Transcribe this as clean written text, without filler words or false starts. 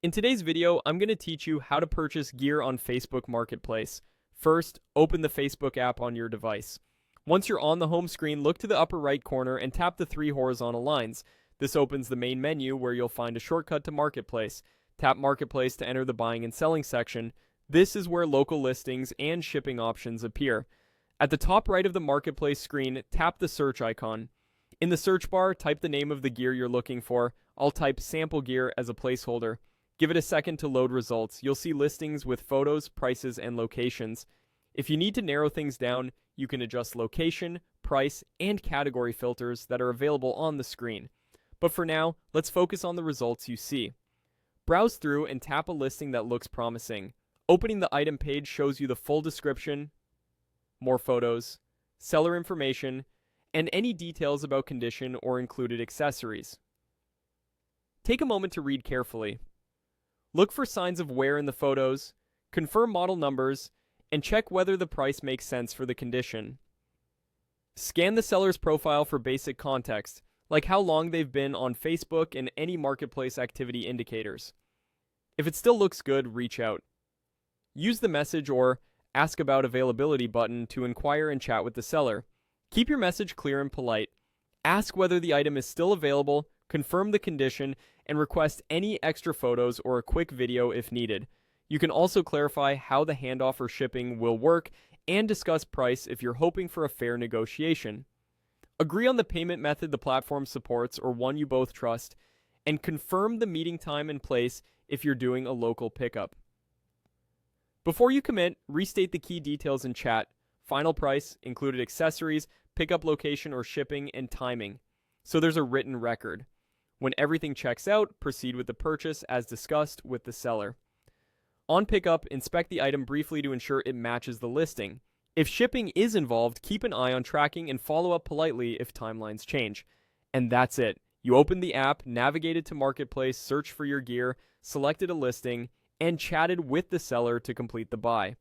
In today's video, I'm going to teach you how to purchase gear on Facebook Marketplace. First, open the Facebook app on your device. Once you're on the home screen, look to the upper right corner and tap the three horizontal lines. This opens the main menu where you'll find a shortcut to Marketplace. Tap Marketplace to enter the buying and selling section. This is where local listings and shipping options appear. At the top right of the Marketplace screen, tap the search icon. In the search bar, type the name of the gear you're looking for. I'll type sample gear as a placeholder. Give it a second to load results. You'll see listings with photos, prices, and locations. If you need to narrow things down, you can adjust location, price, and category filters that are available on the screen. But for now, let's focus on the results you see. Browse through and tap a listing that looks promising. Opening the item page shows you the full description, more photos, seller information, and any details about condition or included accessories. Take a moment to read carefully. Look for signs of wear in the photos, confirm model numbers, and check whether the price makes sense for the condition. Scan the seller's profile for basic context, like how long they've been on Facebook and any marketplace activity indicators. If it still looks good, reach out. Use the message or ask about availability button to inquire and chat with the seller. Keep your message clear and polite. Ask whether the item is still available, confirm the condition, and request any extra photos or a quick video if needed. You can also clarify how the handoff or shipping will work and discuss price if you're hoping for a fair negotiation. Agree on the payment method the platform supports or one you both trust, and confirm the meeting time and place if you're doing a local pickup. Before you commit, restate the key details in chat: final price, included accessories, pickup location or shipping, and timing, so there's a written record. When everything checks out, proceed with the purchase as discussed with the seller. On pickup, inspect the item briefly to ensure it matches the listing. If shipping is involved, keep an eye on tracking and follow up politely if timelines change. And that's it. You opened the app, navigated to Marketplace, searched for your gear, selected a listing, and chatted with the seller to complete the buy.